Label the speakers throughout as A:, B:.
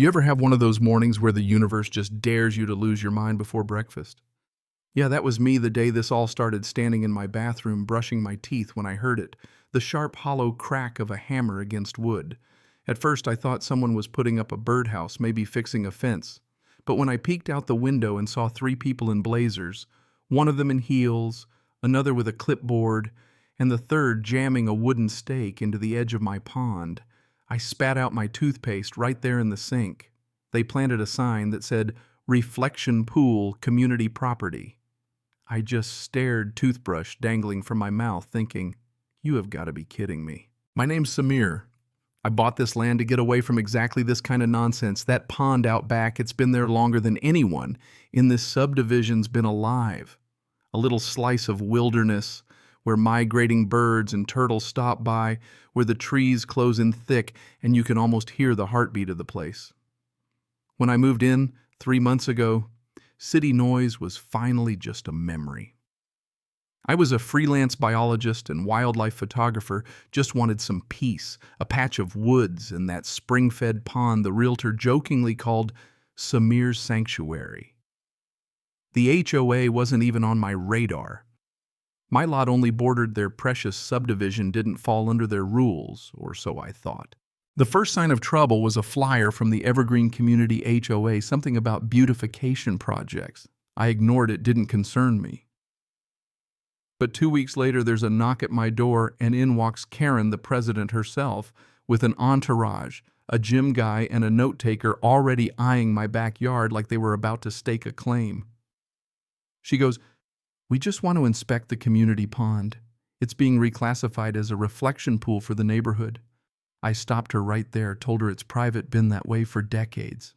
A: You ever have one of those mornings where the universe just dares you to lose your mind before breakfast? Yeah, that was me the day this all started, standing in my bathroom brushing my teeth when I heard it, the sharp hollow crack of a hammer against wood. At first I thought someone was putting up a birdhouse, maybe fixing a fence. But when I peeked out the window and saw three people in blazers, one of them in heels, another with a clipboard, and the third jamming a wooden stake into the edge of my pond, I spat out my toothpaste right there in the sink. They planted a sign that said, "Reflection Pool Community Property." I just stared, toothbrush dangling from my mouth, thinking, you have got to be kidding me. My name's Samir. I bought this land to get away from exactly this kind of nonsense. That pond out back, it's been there longer than anyone in this subdivision's been alive. A little slice of wilderness where migrating birds and turtles stop by, where the trees close in thick and you can almost hear the heartbeat of the place. When I moved in 3 months ago, city noise was finally just a memory. I was a freelance biologist and wildlife photographer, just wanted some peace, a patch of woods and that spring-fed pond the realtor jokingly called Samir's Sanctuary. The HOA wasn't even on my radar. My lot only bordered their precious subdivision, didn't fall under their rules, or so I thought. The first sign of trouble was a flyer from the Evergreen Community HOA, something about beautification projects. I ignored it, didn't concern me. But 2 weeks later, there's a knock at my door, and in walks Karen, the president herself, with an entourage, a gym guy and a note-taker already eyeing my backyard like they were about to stake a claim. She goes, "We just want to inspect the community pond. It's being reclassified as a reflection pool for the neighborhood." I stopped her right there, told her it's private, been that way for decades.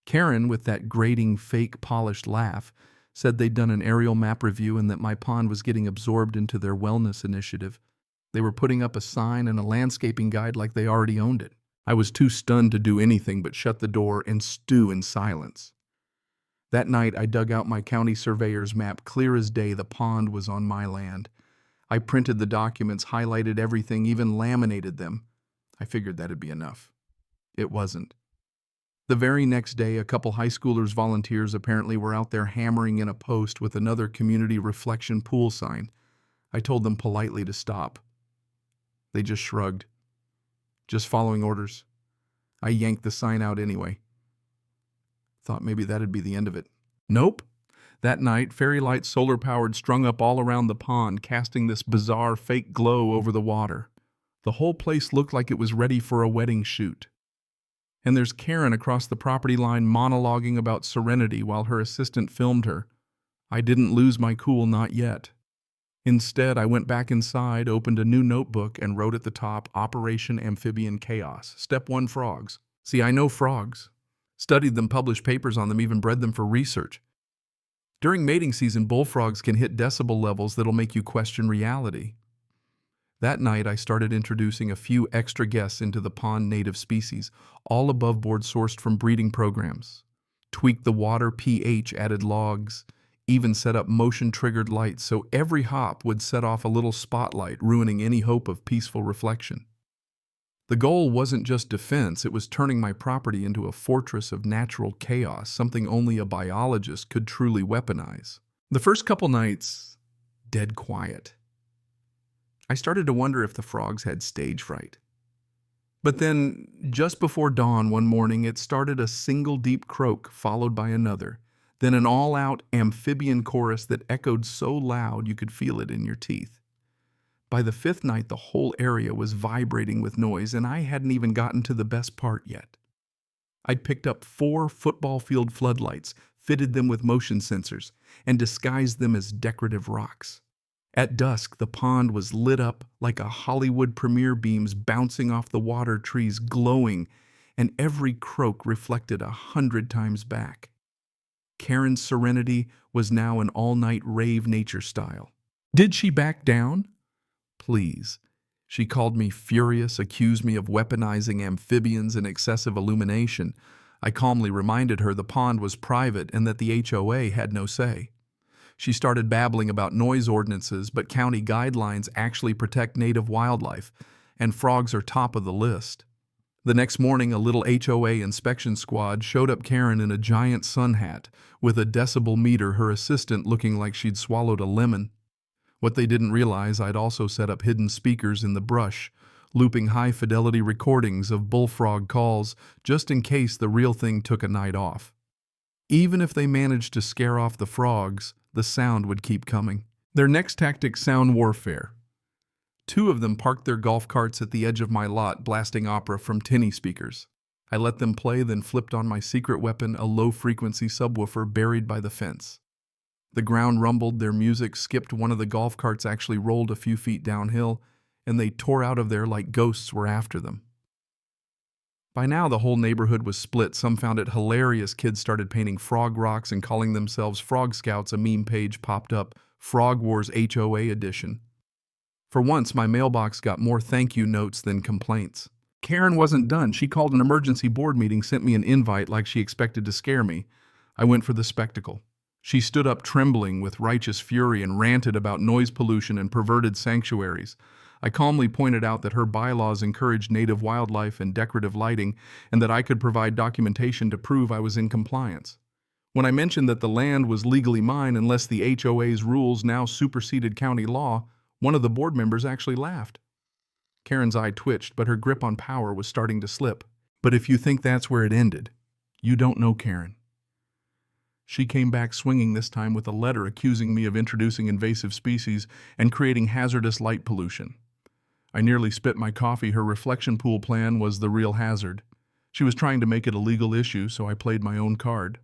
A: Karen, with that grating, fake, polished laugh, said they'd done an aerial map review and that my pond was getting absorbed into their wellness initiative. They were putting up a sign and a landscaping guide like they already owned it. I was too stunned to do anything but shut the door and stew in silence. That night, I dug out my county surveyor's map. Clear as day, the pond was on my land. I printed the documents, highlighted everything, even laminated them. I figured that'd be enough. It wasn't. The very next day, a couple high schoolers volunteers apparently were out there hammering in a post with another community reflection pool sign. I told them politely to stop. They just shrugged. Just following orders. I yanked the sign out anyway. Thought maybe that'd be the end of it. Nope. That night, fairy lights, solar-powered, strung up all around the pond, casting this bizarre fake glow over the water. The whole place looked like it was ready for a wedding shoot. And there's Karen across the property line monologuing about serenity while her assistant filmed her. I didn't lose my cool, not yet. Instead, I went back inside, opened a new notebook, and wrote at the top, Operation Amphibian Chaos. Step 1, frogs. See, I know frogs. Studied them, published papers on them, even bred them for research. During mating season, bullfrogs can hit decibel levels that'll make you question reality. That night, I started introducing a few extra guests into the pond native species, all above board sourced from breeding programs. Tweaked the water pH, added logs, even set up motion-triggered lights so every hop would set off a little spotlight, ruining any hope of peaceful reflection. The goal wasn't just defense, it was turning my property into a fortress of natural chaos, something only a biologist could truly weaponize. The first couple nights, dead quiet. I started to wonder if the frogs had stage fright. But then, just before dawn one morning, it started a single deep croak, followed by another, then an all-out amphibian chorus that echoed so loud you could feel it in your teeth. By the 5th night, the whole area was vibrating with noise, and I hadn't even gotten to the best part yet. I'd picked up 4 football field floodlights, fitted them with motion sensors, and disguised them as decorative rocks. At dusk, the pond was lit up like a Hollywood premiere, beams bouncing off the water, trees glowing, and every croak reflected 100 times back. Karen's serenity was now an all-night rave, nature style. Did she back down? Please. She called me furious, accused me of weaponizing amphibians and excessive illumination. I calmly reminded her the pond was private and that the HOA had no say. She started babbling about noise ordinances, but county guidelines actually protect native wildlife, and frogs are top of the list. The next morning, a little HOA inspection squad showed up Karen in a giant sun hat, with a decibel meter, her assistant looking like she'd swallowed a lemon. What they didn't realize, I'd also set up hidden speakers in the brush, looping high-fidelity recordings of bullfrog calls just in case the real thing took a night off. Even if they managed to scare off the frogs, the sound would keep coming. Their next tactic: sound warfare. Two of them parked their golf carts at the edge of my lot, blasting opera from tinny speakers. I let them play, then flipped on my secret weapon, a low-frequency subwoofer buried by the fence. The ground rumbled, their music skipped, one of the golf carts actually rolled a few feet downhill, and they tore out of there like ghosts were after them. By now, the whole neighborhood was split. Some found it hilarious. Kids started painting frog rocks and calling themselves Frog Scouts. A meme page popped up, Frog Wars HOA Edition. For once, my mailbox got more thank you notes than complaints. Karen wasn't done. She called an emergency board meeting, sent me an invite like she expected to scare me. I went for the spectacle. She stood up trembling with righteous fury and ranted about noise pollution and perverted sanctuaries. I calmly pointed out that her bylaws encouraged native wildlife and decorative lighting, and that I could provide documentation to prove I was in compliance. When I mentioned that the land was legally mine unless the HOA's rules now superseded county law, one of the board members actually laughed. Karen's eye twitched, but her grip on power was starting to slip. But if you think that's where it ended, you don't know Karen. She came back swinging, this time with a letter accusing me of introducing invasive species and creating hazardous light pollution. I nearly spit my coffee. Her reflection pool plan was the real hazard. She was trying to make it a legal issue, so I played my own card.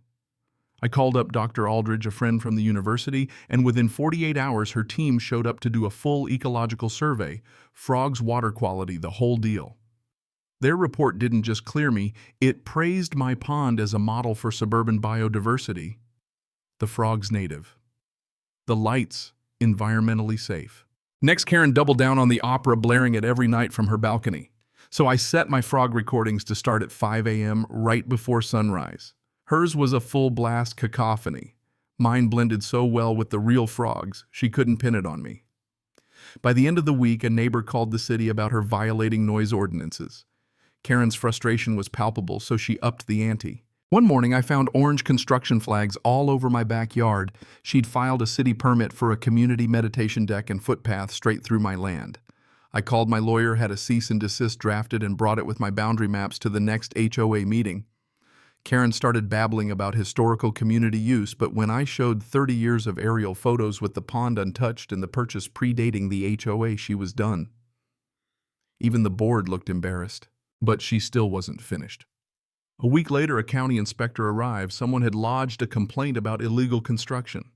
A: I called up Dr. Aldridge, a friend from the university, and within 48 hours her team showed up to do a full ecological survey, frogs' water quality, the whole deal. Their report didn't just clear me, it praised my pond as a model for suburban biodiversity. The frogs native. The lights environmentally safe. Next, Karen doubled down on the opera, blaring it every night from her balcony. So I set my frog recordings to start at 5 a.m. right before sunrise. Hers was a full-blast cacophony. Mine blended so well with the real frogs, she couldn't pin it on me. By the end of the week, a neighbor called the city about her violating noise ordinances. Karen's frustration was palpable, so she upped the ante. One morning, I found orange construction flags all over my backyard. She'd filed a city permit for a community meditation deck and footpath straight through my land. I called my lawyer, had a cease and desist drafted, and brought it with my boundary maps to the next HOA meeting. Karen started babbling about historical community use, but when I showed 30 years of aerial photos with the pond untouched and the purchase predating the HOA, she was done. Even the board looked embarrassed, but she still wasn't finished. A week later, a county inspector arrived. Someone had lodged a complaint about illegal construction.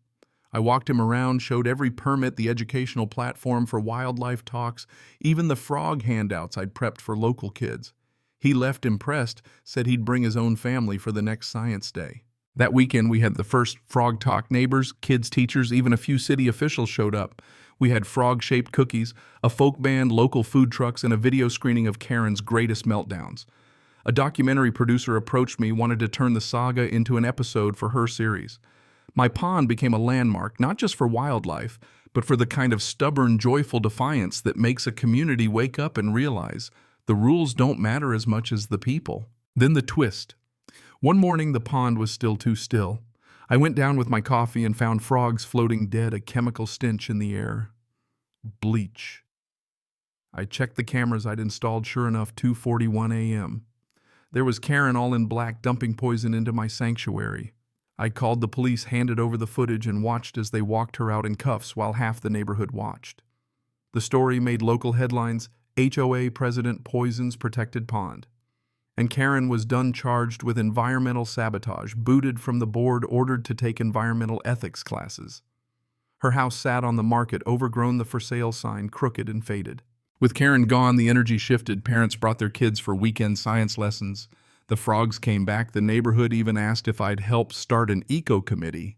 A: I walked him around, showed every permit, the educational platform for wildlife talks, even the frog handouts I'd prepped for local kids. He left impressed, said he'd bring his own family for the next science day. That weekend, we had the first Frog Talk. Neighbors, kids, teachers, even a few city officials showed up. We had frog-shaped cookies, a folk band, local food trucks, and a video screening of Karen's greatest meltdowns. A documentary producer approached me, wanted to turn the saga into an episode for her series. My pond became a landmark, not just for wildlife, but for the kind of stubborn, joyful defiance that makes a community wake up and realize the rules don't matter as much as the people. Then the twist. One morning, the pond was still too still. I went down with my coffee and found frogs floating dead, a chemical stench in the air. Bleach. I checked the cameras I'd installed. Sure enough, 2:41 a.m. There was Karen, all in black, dumping poison into my sanctuary. I called the police, handed over the footage, and watched as they walked her out in cuffs while half the neighborhood watched. The story made local headlines: HOA president poisons protected pond. And Karen was done, charged with environmental sabotage, booted from the board, ordered to take environmental ethics classes. Her house sat on the market, overgrown, the for sale sign crooked and faded. With Karen gone, the energy shifted. Parents brought their kids for weekend science lessons. The frogs came back. The neighborhood even asked if I'd help start an eco committee.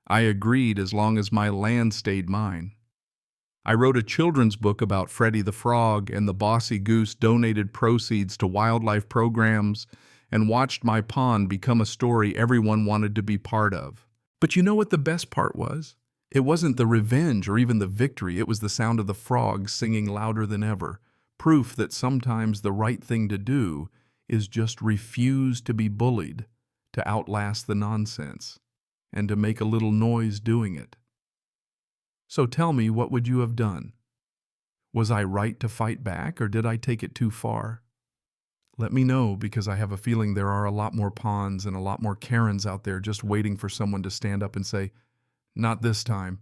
A: I agreed, as long as my land stayed mine. I wrote a children's book about Freddie the Frog and the Bossy Goose, donated proceeds to wildlife programs, and watched my pond become a story everyone wanted to be part of. But you know what the best part was? It wasn't the revenge or even the victory. It was the sound of the frogs singing louder than ever, proof that sometimes the right thing to do is just refuse to be bullied, to outlast the nonsense, and to make a little noise doing it. So tell me, what would you have done? Was I right to fight back, or did I take it too far? Let me know, because I have a feeling there are a lot more pawns and a lot more Karens out there just waiting for someone to stand up and say, "Not this time."